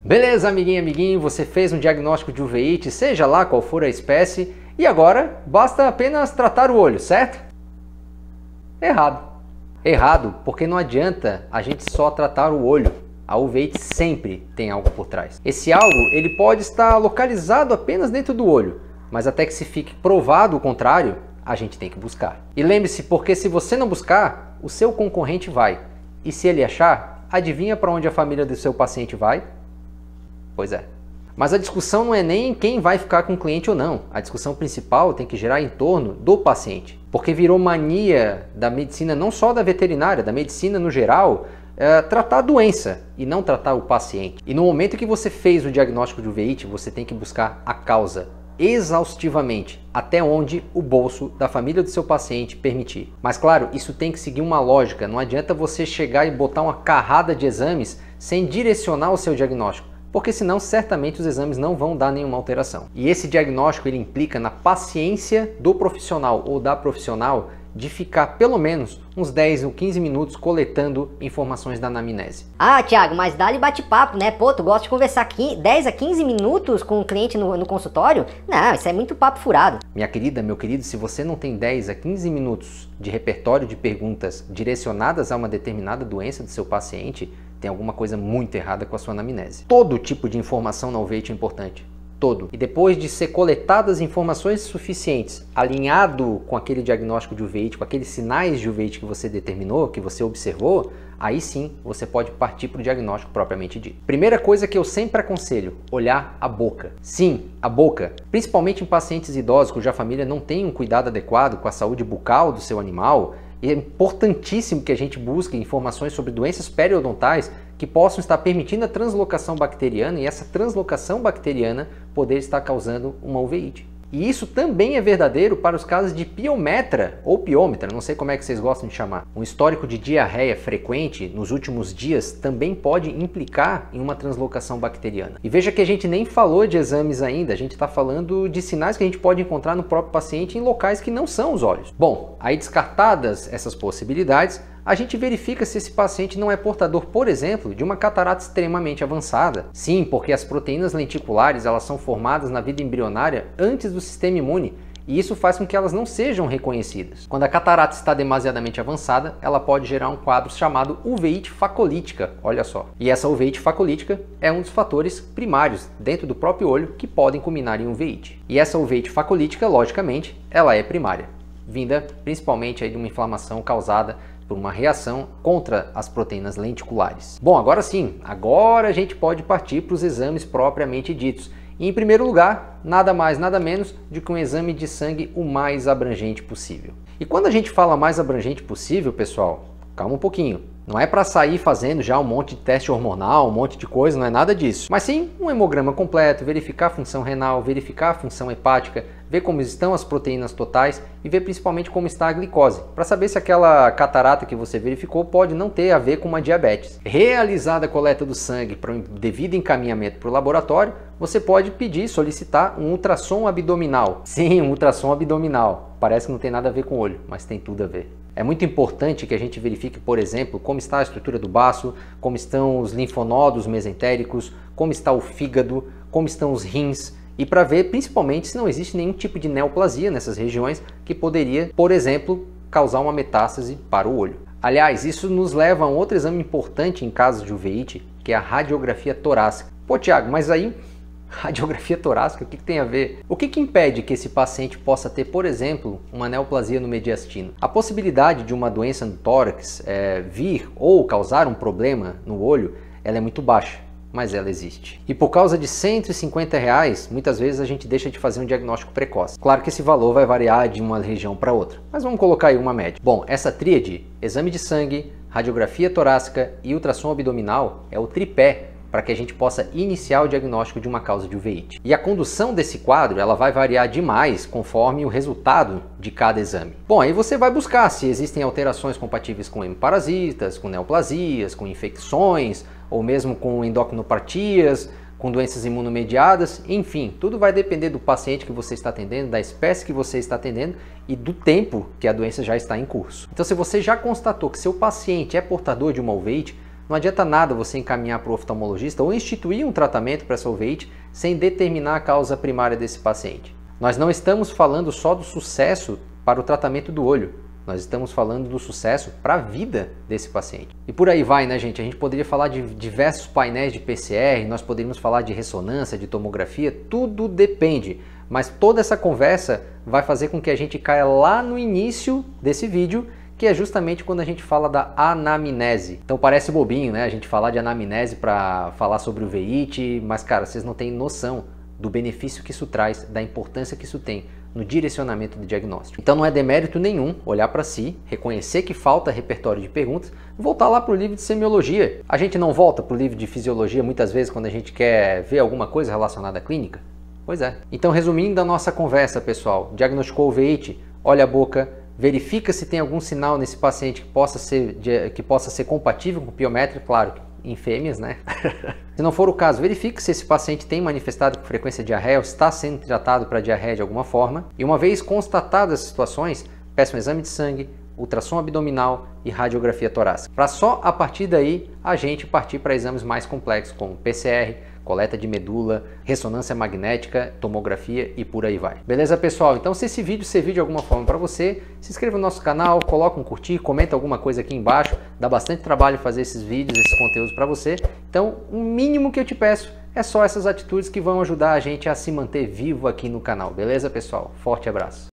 Beleza, amiguinho, amiguinho, você fez um diagnóstico de uveíte, seja lá qual for a espécie, e agora basta apenas tratar o olho, certo? Errado. Errado, porque não adianta a gente só tratar o olho. A uveíte sempre tem algo por trás. Esse algo, ele pode estar localizado apenas dentro do olho, mas até que se fique provado o contrário, a gente tem que buscar. E lembre-se, porque se você não buscar, o seu concorrente vai. E se ele achar, adivinha para onde a família do seu paciente vai? Pois é. Mas a discussão não é nem quem vai ficar com o cliente ou não. A discussão principal tem que girar em torno do paciente. Porque virou mania da medicina, não só da veterinária, da medicina no geral, tratar a doença e não tratar o paciente. E no momento que você fez o diagnóstico de uveíte, você tem que buscar a causa exaustivamente, até onde o bolso da família do seu paciente permitir. Mas claro, isso tem que seguir uma lógica. Não adianta você chegar e botar uma carrada de exames sem direcionar o seu diagnóstico, porque senão certamente os exames não vão dar nenhuma alteração. E esse diagnóstico ele implica na paciência do profissional ou da profissional de ficar pelo menos uns 10 ou 15 minutos coletando informações da anamnese. Ah, Thiago, mas dá-lhe bate-papo, né? Pô, tu gosta de conversar 10 a 15 minutos com o cliente no consultório? Não, isso é muito papo furado. Minha querida, meu querido, se você não tem 10 a 15 minutos de repertório de perguntas direcionadas a uma determinada doença do seu paciente, tem alguma coisa muito errada com a sua anamnese. Todo tipo de informação na uveíte é importante. Todo. E depois de ser coletadas informações suficientes, alinhado com aquele diagnóstico de uveíte, com aqueles sinais de uveíte que você determinou, que você observou, aí sim você pode partir para o diagnóstico propriamente dito. Primeira coisa que eu sempre aconselho, olhar a boca. Sim, a boca. Principalmente em pacientes idosos cuja família não tem um cuidado adequado com a saúde bucal do seu animal, é importantíssimo que a gente busque informações sobre doenças periodontais que possam estar permitindo a translocação bacteriana e essa translocação bacteriana poder estar causando uma uveíte. E isso também é verdadeiro para os casos de piometra ou piômetra, não sei como é que vocês gostam de chamar. Um histórico de diarreia frequente nos últimos dias também pode implicar em uma translocação bacteriana. E veja que a gente nem falou de exames ainda, a gente está falando de sinais que a gente pode encontrar no próprio paciente em locais que não são os olhos. Bom, aí descartadas essas possibilidades, a gente verifica se esse paciente não é portador, por exemplo, de uma catarata extremamente avançada. Sim, porque as proteínas lenticulares elas são formadas na vida embrionária antes do sistema imune e isso faz com que elas não sejam reconhecidas. Quando a catarata está demasiadamente avançada, ela pode gerar um quadro chamado uveíte facolítica, olha só. E essa uveíte facolítica é um dos fatores primários dentro do próprio olho que podem culminar em uveíte. E essa uveíte facolítica, logicamente, ela é primária, vinda principalmente aí de uma inflamação causada por uma reação contra as proteínas lenticulares. Bom, agora sim, agora a gente pode partir para os exames propriamente ditos. E em primeiro lugar, nada mais, nada menos do que um exame de sangue o mais abrangente possível. E quando a gente fala mais abrangente possível, pessoal, calma um pouquinho. Não é para sair fazendo já um monte de teste hormonal, um monte de coisa, não é nada disso. Mas sim um hemograma completo, verificar a função renal, verificar a função hepática, ver como estão as proteínas totais e ver principalmente como está a glicose, para saber se aquela catarata que você verificou pode não ter a ver com uma diabetes. Realizada a coleta do sangue para um devido encaminhamento para o laboratório, você pode pedir, solicitar um ultrassom abdominal. Sim, um ultrassom abdominal. Parece que não tem nada a ver com o olho, mas tem tudo a ver. É muito importante que a gente verifique, por exemplo, como está a estrutura do baço, como estão os linfonodos mesentéricos, como está o fígado, como estão os rins, e para ver principalmente se não existe nenhum tipo de neoplasia nessas regiões que poderia, por exemplo, causar uma metástase para o olho. Aliás, isso nos leva a um outro exame importante em casos de uveíte, que é a radiografia torácica. Pô, Thiago, mas aí radiografia torácica, o que tem a ver? O que impede que esse paciente possa ter, por exemplo, uma neoplasia no mediastino? A possibilidade de uma doença no tórax vir ou causar um problema no olho, ela é muito baixa, mas ela existe. E por causa de R$150, muitas vezes a gente deixa de fazer um diagnóstico precoce. Claro que esse valor vai variar de uma região para outra, mas vamos colocar aí uma média. Bom, essa tríade, exame de sangue, radiografia torácica e ultrassom abdominal, é o tripé para que a gente possa iniciar o diagnóstico de uma causa de uveíte. E a condução desse quadro ela vai variar demais conforme o resultado de cada exame. Bom, aí você vai buscar se existem alterações compatíveis com hemoparasitas, com neoplasias, com infecções, ou mesmo com endocrinopatias, com doenças imunomediadas, enfim, tudo vai depender do paciente que você está atendendo, da espécie que você está atendendo e do tempo que a doença já está em curso. Então, se você já constatou que seu paciente é portador de uma uveíte, Não adianta nada você encaminhar para o oftalmologista ou instituir um tratamento para essa uveíte sem determinar a causa primária desse paciente. Nós não estamos falando só do sucesso para o tratamento do olho, nós estamos falando do sucesso para a vida desse paciente. E por aí vai, né, gente? A gente poderia falar de diversos painéis de PCR, nós poderíamos falar de ressonância, de tomografia, tudo depende. Mas toda essa conversa vai fazer com que a gente caia lá no início desse vídeo, que é justamente quando a gente fala da anamnese. Então parece bobinho, né? A gente falar de anamnese para falar sobre uveíte, mas cara, vocês não têm noção do benefício que isso traz, da importância que isso tem no direcionamento do diagnóstico. Então não é demérito nenhum olhar para si, reconhecer que falta repertório de perguntas, voltar lá para o livro de semiologia. A gente não volta para o livro de fisiologia muitas vezes quando a gente quer ver alguma coisa relacionada à clínica? Pois é. Então, resumindo a nossa conversa, pessoal, diagnosticou uveíte, olha a boca, verifica se tem algum sinal nesse paciente que possa ser compatível com piométrica, claro, em fêmeas, né? Se não for o caso, verifique se esse paciente tem manifestado com frequência diarreia ou está sendo tratado para diarreia de alguma forma. E uma vez constatadas as situações, peça um exame de sangue, ultrassom abdominal e radiografia torácica. Para só a partir daí a gente partir para exames mais complexos como PCR, coleta de medula, ressonância magnética, tomografia e por aí vai. Beleza, pessoal? Então se esse vídeo servir de alguma forma para você, se inscreva no nosso canal, coloca um curtir, comenta alguma coisa aqui embaixo. Dá bastante trabalho fazer esses vídeos, esses conteúdos para você. Então o mínimo que eu te peço é só essas atitudes que vão ajudar a gente a se manter vivo aqui no canal. Beleza, pessoal? Forte abraço!